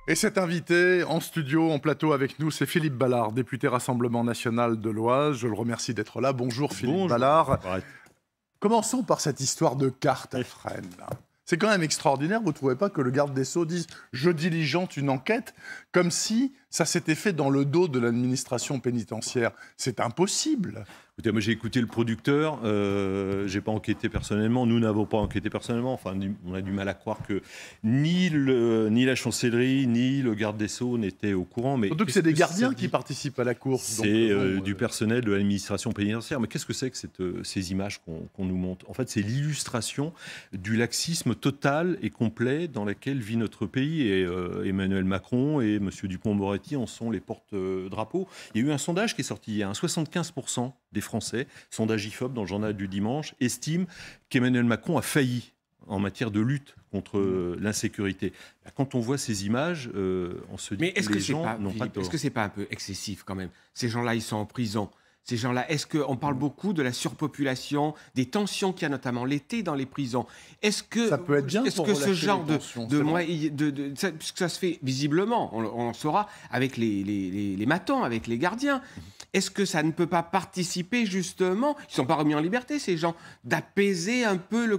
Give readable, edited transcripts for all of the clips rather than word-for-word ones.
Et cet invité en studio, en plateau avec nous, c'est Philippe Ballard, député Rassemblement National de l'Oise. Je le remercie d'être là. Bonjour Philippe Ballard. Commençons par cette histoire de carte à Fresnes. C'est quand même extraordinaire, vous ne trouvez pas, que le garde des Sceaux dise « je diligente une enquête » comme si ça s'était fait dans le dos de l'administration pénitentiaire. C'est impossible. Écoutez, moi j'ai écouté le producteur, j'ai pas enquêté personnellement, nous n'avons pas enquêté personnellement, enfin on a du mal à croire que ni la chancellerie, ni le garde des Sceaux n'étaient au courant. Mais surtout que c'est des gardiens qui participent à la course. C'est du personnel de l'administration pénitentiaire. Mais qu'est-ce que c'est que ces images qu'on nous montre? En fait, c'est l'illustration du laxisme total et complet dans lequel vit notre pays. Et Emmanuel Macron et M. Dupond-Moretti en sont les porte-drapeaux. Il y a eu un sondage qui est sorti hier, 75% des Français, sondage IFOP dans le journal du dimanche, estiment qu'Emmanuel Macron a failli en matière de lutte contre l'insécurité. Quand on voit ces images, on se dit que les gens n'ont pas tort. Est-ce que c'est pas un peu excessif quand même? Ces gens-là, ils sont en prison. Ces gens-là, est-ce qu'on parle beaucoup de la surpopulation, des tensions qu'il y a notamment l'été dans les prisons? Est-ce que ça peut être bien est-ce que ce genre puisque ça se fait visiblement, on saura, avec les matons, avec les gardiens, est-ce que ça ne peut pas participer justement, ils ne sont pas remis en liberté ces gens, d'apaiser un peu le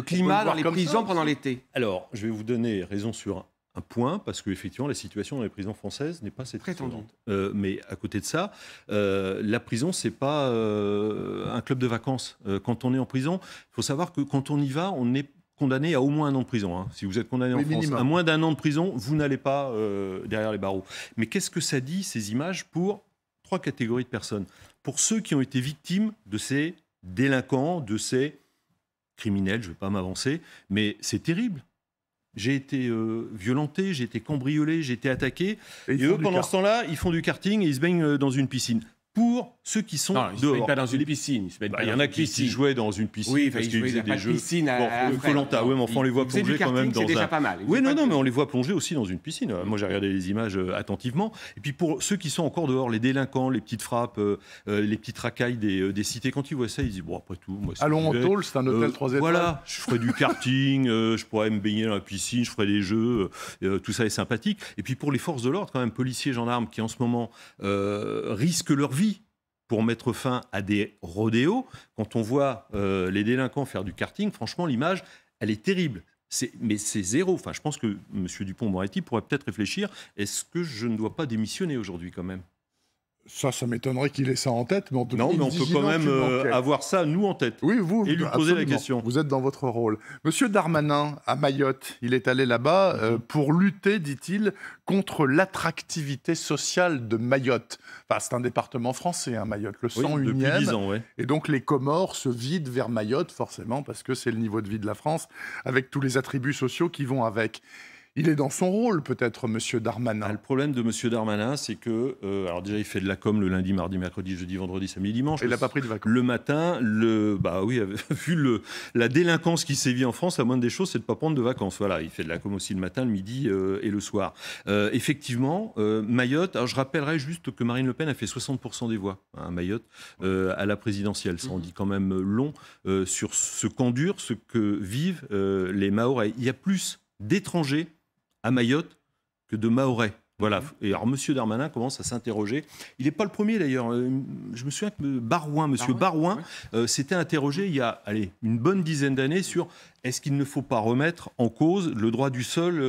climat dans les prisons pendant l'été? Alors, je vais vous donner raison sur un point, parce qu'effectivement, la situation dans les prisons françaises n'est pas satisfaisante. Mais à côté de ça, la prison, c'est pas un club de vacances. Quand on est en prison, il faut savoir que quand on y va, on est condamné à au moins un an de prison. Hein. Si vous êtes condamné en France minimum. à moins d'un an de prison, vous n'allez pas derrière les barreaux. Mais qu'est-ce que ça dit, ces images, pour trois catégories de personnes? Pour ceux qui ont été victimes de ces délinquants, de ces criminels, je ne vais pas m'avancer, mais c'est terrible. J'ai été violenté, j'ai été cambriolé, j'ai été attaqué. Et eux, pendant ce temps-là, ils font du karting et ils se baignent dans une piscine. Pour ceux qui sont dehors. Ils ne se baignent pas dans une piscine. Il y en a qui jouaient dans une piscine. Oui, parce qu'ils faisaient des jeux. Piscine Koh-Lanta, oui, mais enfin, on les voit plonger quand même dans c'est déjà pas mal. Oui, non, mais on les voit plonger aussi dans une piscine. Moi, j'ai regardé les images attentivement. Et puis, pour ceux qui sont encore dehors, les délinquants, les petites frappes, les petites racailles des cités, quand ils voient ça, ils disent, bon, après tout, moi, allons en tôle, c'est un hôtel 3 étoiles. Voilà, je ferai du karting, je pourrais me baigner dans la piscine, je ferai des jeux, tout ça est sympathique. Et puis, pour les forces de l'ordre, quand même, policiers, gendarmes, qui en ce moment risquent leur vie pour mettre fin à des rodéos, quand on voit les délinquants faire du karting, franchement, l'image, elle est terrible. Mais c'est zéro. Enfin, je pense que M. Dupond-Moretti pourrait peut-être réfléchir, est-ce que je ne dois pas démissionner aujourd'hui quand même? Ça m'étonnerait qu'il ait ça en tête, mais en tout cas, non, mais on peut quand même avoir ça, nous, en tête. Oui, vous, et lui poser la question. Vous êtes dans votre rôle. Monsieur Darmanin, à Mayotte, il est allé là-bas pour lutter, dit-il, contre l'attractivité sociale de Mayotte. Enfin, c'est un département français, hein, Mayotte, le 101e. Depuis 10 ans, ouais. Et donc, les Comores se vident vers Mayotte, forcément, parce que c'est le niveau de vie de la France, avec tous les attributs sociaux qui vont avec. Il est dans son rôle, peut-être, Monsieur Darmanin. Le problème de Monsieur Darmanin, c'est que... alors déjà, il fait de la com le lundi, mardi, mercredi, jeudi, vendredi, samedi, dimanche. Et il n'a pas pris de vacances. Le matin, vu la délinquance qui sévit en France, la moindre des choses, c'est de ne pas prendre de vacances. Voilà, il fait de la com aussi le matin, le midi et le soir. Effectivement, Mayotte... Alors, je rappellerai juste que Marine Le Pen a fait 60% des voix à Mayotte à la présidentielle. Ça en dit quand même long sur ce qu'endurent, ce que vivent les Mahorais. Il y a plus d'étrangers à Mayotte que de Mahorais. Voilà. Et alors, M. Darmanin commence à s'interroger. Il n'est pas le premier, d'ailleurs. Je me souviens que M. Barouin s'était interrogé il y a une bonne dizaine d'années sur est-ce qu'il ne faut pas remettre en cause le droit du sol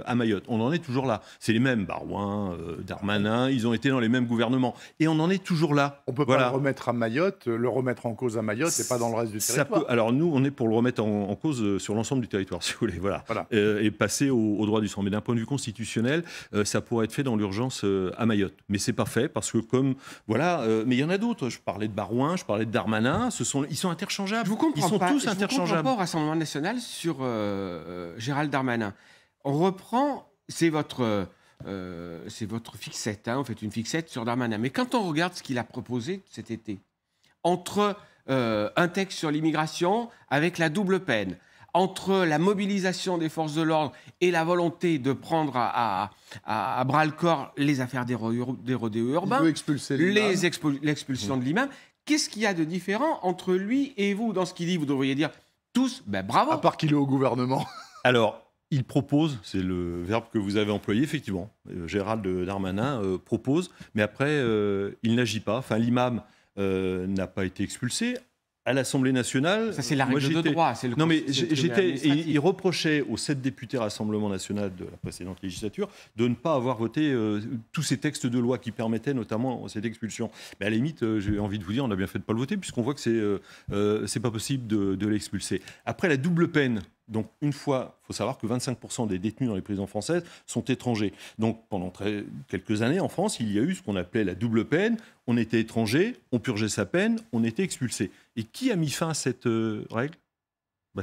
à Mayotte. On en est toujours là. C'est les mêmes, Barouin, Darmanin, ils ont été dans les mêmes gouvernements. Et on en est toujours là. On ne peut pas le remettre à Mayotte, le remettre en cause à Mayotte et pas dans le reste du territoire. Alors nous, on est pour le remettre en cause sur l'ensemble du territoire, si vous voulez. Voilà. Et passer au droit du sol. Mais d'un point de vue constitutionnel, ça pourrait être fait dans l'urgence à Mayotte. Mais c'est pas fait parce que mais il y en a d'autres. Je parlais de Barouin, je parlais de Darmanin. Ils sont interchangeables. Ils sont tous interchangeables. Je vous comprends pas au Rassemblement national sur Gérald Darmanin. On reprend, c'est votre fixette, hein, on fait une fixette sur Darmanin. Mais quand on regarde ce qu'il a proposé cet été, entre un texte sur l'immigration avec la double peine, entre la mobilisation des forces de l'ordre et la volonté de prendre à bras-le-corps les affaires des rodéos urbains, l'expulsion de l'imam, qu'est-ce qu'il y a de différent entre lui et vous dans ce qu'il dit? Vous devriez dire tous, bravo. À part qu'il est au gouvernement. Alors, Il propose, c'est le verbe que vous avez employé, effectivement. Gérald Darmanin propose, mais après, il n'agit pas. Enfin, l'imam n'a pas été expulsé. À l'Assemblée nationale... Ça, c'est la règle de droit. Non, mais il reprochait aux 7 députés Rassemblement national de la précédente législature de ne pas avoir voté tous ces textes de loi qui permettaient notamment cette expulsion. Mais à la limite, j'ai envie de vous dire, on a bien fait de ne pas le voter, puisqu'on voit que c'est pas possible de l'expulser. Après, la double peine. Donc, une fois, il faut savoir que 25% des détenus dans les prisons françaises sont étrangers. Donc, pendant quelques années, en France, il y a eu ce qu'on appelait la double peine. On était étranger, on purgeait sa peine, on était expulsé. Et qui a mis fin à cette règle ?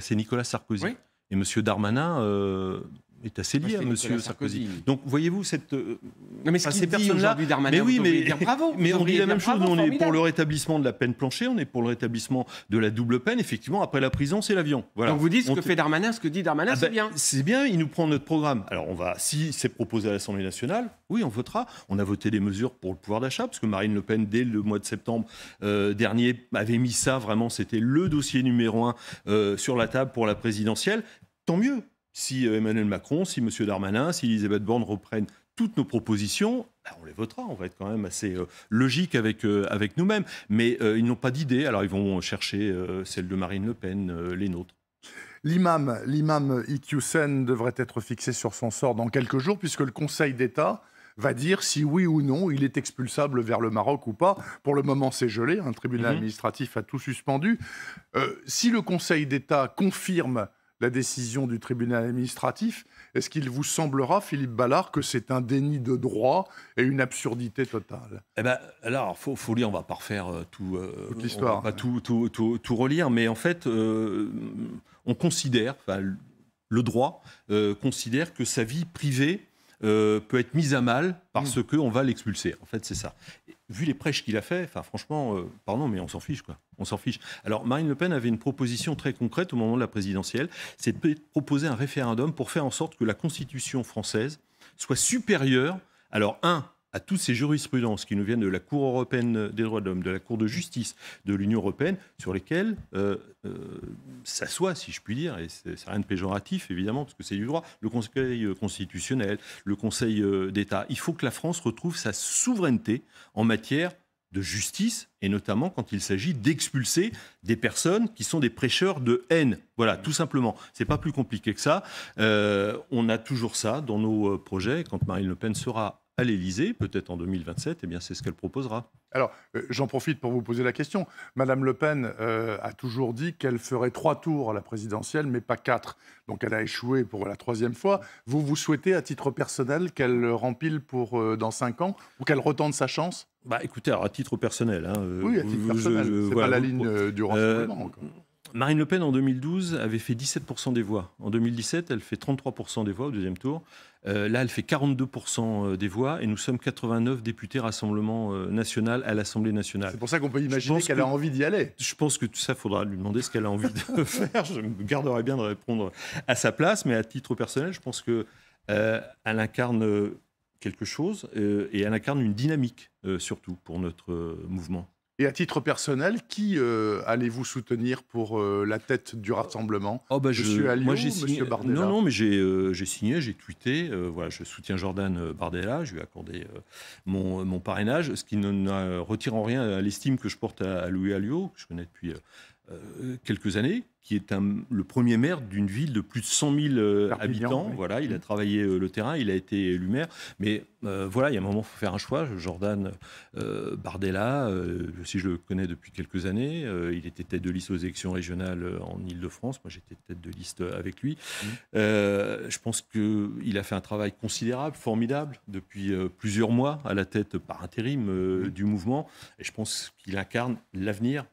C'est Nicolas Sarkozy. Oui. Et M. Darmanin est assez lié à M. Sarkozy. Donc, voyez-vous, cette... Non, mais ces personnes-là... Darmanin, mais oui, mais dire bravo. Mais on dit la même chose. Nous, on est pour le rétablissement de la peine planchée, on est pour le rétablissement de la double peine. Effectivement, après la prison, c'est l'avion. Voilà. Donc vous dites ce que fait Darmanin, ce que dit Darmanin, c'est bien. C'est bien, il nous prend notre programme. Alors, si c'est proposé à l'Assemblée nationale, oui, on votera. On a voté des mesures pour le pouvoir d'achat, parce que Marine Le Pen, dès le mois de septembre dernier, avait mis ça, vraiment, c'était le dossier numéro 1 sur la table pour la présidentielle. Tant mieux. Si Emmanuel Macron, si M. Darmanin, si Elisabeth Borne reprennent toutes nos propositions, on les votera. On va être quand même assez logique avec nous-mêmes. Mais ils n'ont pas d'idée, alors ils vont chercher celle de Marine Le Pen, les nôtres. L'imam Iqiyoussen devrait être fixé sur son sort dans quelques jours, puisque le Conseil d'État va dire si oui ou non il est expulsable vers le Maroc ou pas. Pour le moment, c'est gelé. Un tribunal administratif a tout suspendu. Si le Conseil d'État confirme la décision du tribunal administratif, est-ce qu'il vous semblera, Philippe Ballard, que c'est un déni de droit et une absurdité totale ? Alors, faut lire, on ne va pas refaire toute l'histoire. On va pas tout relire, mais en fait, on considère, le droit considère que sa vie privée peut être mise à mal parce qu'on va l'expulser. En fait, c'est ça. Vu les prêches qu'il a fait, franchement, pardon, mais on s'en fiche, quoi. On s'en fiche. Alors, Marine Le Pen avait une proposition très concrète au moment de la présidentielle, c'est de proposer un référendum pour faire en sorte que la Constitution française soit supérieure, alors, à toutes ces jurisprudences qui nous viennent de la Cour européenne des droits de l'homme, de la Cour de justice de l'Union européenne, sur lesquelles s'assoit, si je puis dire, et c'est rien de péjoratif, évidemment, parce que c'est du droit, le Conseil constitutionnel, le Conseil d'État. Il faut que la France retrouve sa souveraineté en matière de justice, et notamment quand il s'agit d'expulser des personnes qui sont des prêcheurs de haine. Voilà, tout simplement. C'est pas plus compliqué que ça. On a toujours ça dans nos projets. Quand Marine Le Pen sera à l'Élysée, peut-être en 2027, eh bien c'est ce qu'elle proposera. Alors, j'en profite pour vous poser la question. Madame Le Pen a toujours dit qu'elle ferait 3 tours à la présidentielle, mais pas 4. Donc elle a échoué pour la 3e fois. Vous souhaitez, à titre personnel, qu'elle rempile pour dans 5 ans, ou qu'elle retente sa chance ? Écoutez, alors à titre personnel... oui, à titre personnel. C'est pas la ligne du Rassemblement. Marine Le Pen, en 2012, avait fait 17% des voix. En 2017, elle fait 33% des voix au 2e tour. Là, elle fait 42% des voix et nous sommes 89 députés Rassemblement national à l'Assemblée nationale. C'est pour ça qu'on peut imaginer qu'elle a envie d'y aller. Je pense que tout ça, il faudra lui demander ce qu'elle a envie de faire. Je me garderai bien de répondre à sa place, mais à titre personnel, je pense qu'elle incarne quelque chose et elle incarne une dynamique, surtout, pour notre mouvement. Et à titre personnel, qui allez-vous soutenir pour la tête du Rassemblement ? Monsieur Alliot, moi, j'ai signé, Monsieur Bardella ? Non, mais j'ai signé, j'ai tweeté. Voilà, je soutiens Jordan Bardella. Je lui ai accordé mon parrainage, ce qui ne retire en rien à l'estime que je porte à Louis Alliot, que je connais depuis quelques années, qui est le premier maire d'une ville de plus de 100 000 habitants. Oui. Voilà, il a travaillé le terrain, il a été élu maire. Mais voilà, il y a un moment, il faut faire un choix. Jordan Bardella, si je le connais depuis quelques années, il était tête de liste aux élections régionales en Ile-de-France. Moi, j'étais tête de liste avec lui. Je pense qu'il a fait un travail considérable, formidable, depuis plusieurs mois à la tête par intérim du mouvement. Et je pense qu'il incarne l'avenir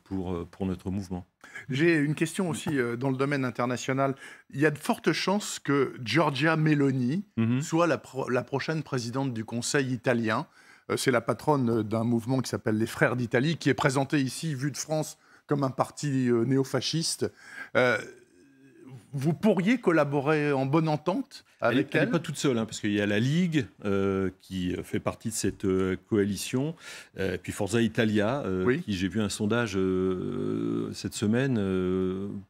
pour notre mouvement. J'ai une question aussi dans le domaine international. Il y a de fortes chances que Giorgia Meloni soit la prochaine présidente du Conseil italien. C'est la patronne d'un mouvement qui s'appelle les Frères d'Italie, qui est présenté ici, vu de France, comme un parti néofasciste. vous pourriez collaborer en bonne entente avec elle? Elle n'est pas toute seule, hein, parce qu'il y a la Ligue qui fait partie de cette coalition, puis Forza Italia, qui, j'ai vu un sondage cette semaine,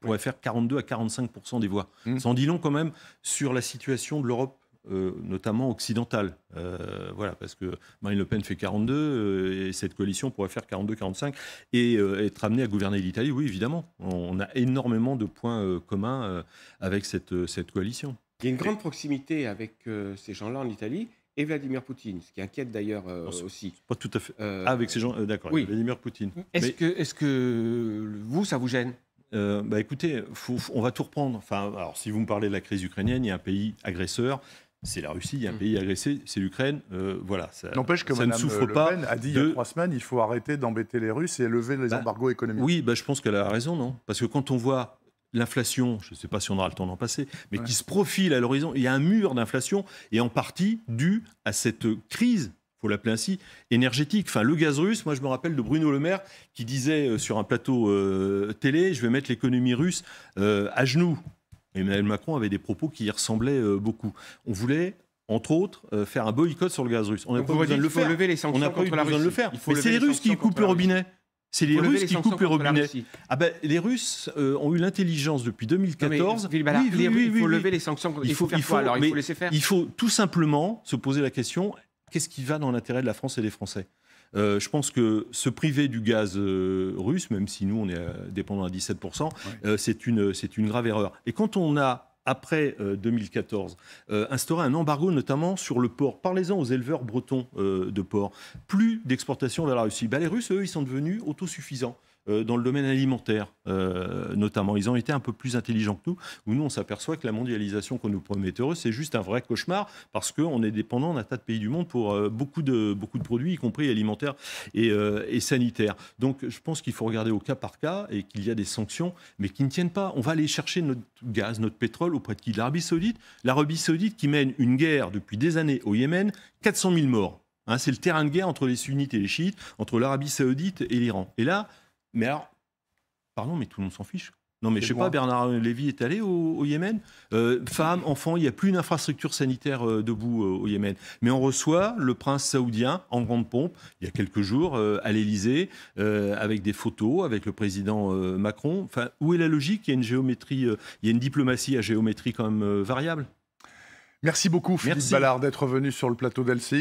pourrait faire 42 à 45% des voix. Ça en dit long quand même sur la situation de l'Europe, notamment occidentale. Voilà, parce que Marine Le Pen fait 42 et cette coalition pourrait faire 42-45 et être amenée à gouverner l'Italie. Oui, évidemment. On a énormément de points communs avec cette coalition. Il y a une grande proximité avec ces gens-là en Italie et Vladimir Poutine, ce qui inquiète d'ailleurs aussi. Pas tout à fait. Avec ces gens, d'accord, oui. Vladimir Poutine. Est-ce que vous, ça vous gêne? Écoutez, on va tout reprendre. Enfin, alors, si vous me parlez de la crise ukrainienne, il y a un pays agresseur. C'est la Russie, il y a un pays agressé, c'est l'Ukraine. Voilà, n'empêche que Mme Le Pen a dit il y a 3 semaines, il faut arrêter d'embêter les Russes et lever les embargos économiques. Oui, je pense qu'elle a raison, non? Parce que quand on voit l'inflation, je ne sais pas si on aura le temps d'en passer, mais qui se profile à l'horizon, il y a un mur d'inflation, et en partie dû à cette crise, il faut l'appeler ainsi, énergétique. Enfin, le gaz russe, moi je me rappelle de Bruno Le Maire qui disait sur un plateau télé, je vais mettre l'économie russe à genoux. Emmanuel Macron avait des propos qui y ressemblaient beaucoup. On voulait, entre autres, faire un boycott sur le gaz russe. On n'a pas besoin de le faire. Lever les sanctions contre la Russie. De le faire. Mais c'est les Russes qui coupent le robinet. C'est les Russes qui coupent les robinets. Les Russes ont eu l'intelligence depuis 2014. Il faut lever les sanctions. Il faut faire quoi alors? Il faut laisser faire. Il faut tout simplement se poser la question, qu'est-ce qui va dans l'intérêt de la France et des Français? Je pense que se priver du gaz russe, même si nous on est dépendant à 17%, c'est une grave erreur. Et quand on a, après 2014, instauré un embargo notamment sur le porc, parlez-en aux éleveurs bretons de porc, plus d'exportation vers la Russie. Les Russes, eux, ils sont devenus autosuffisants. Dans le domaine alimentaire, notamment. Ils ont été un peu plus intelligents que nous, où nous, on s'aperçoit que la mondialisation qu'on nous promet heureuse, c'est juste un vrai cauchemar, parce qu'on est dépendant d'un tas de pays du monde pour beaucoup de produits, y compris alimentaires et sanitaires. Donc, je pense qu'il faut regarder au cas par cas, et qu'il y a des sanctions, mais qui ne tiennent pas. On va aller chercher notre gaz, notre pétrole, auprès de qui? L'Arabie Saoudite. L'Arabie Saoudite qui mène une guerre depuis des années au Yémen, 400 000 morts. C'est le terrain de guerre entre les sunnites et les chiites, entre l'Arabie Saoudite et l'Iran. Et là, mais alors, pardon, mais tout le monde s'en fiche. Non, mais je sais pas, Bernard Lévy est allé au Yémen. Femmes, enfants, il n'y a plus d'infrastructure sanitaire debout au Yémen. Mais on reçoit le prince saoudien en grande pompe, il y a quelques jours, à l'Élysée, avec des photos, avec le président Macron. Enfin, où est la logique? Il y a une géométrie, il y a une diplomatie à géométrie quand même variable. Merci beaucoup, Philippe Ballard, d'être venu sur le plateau d'LCI.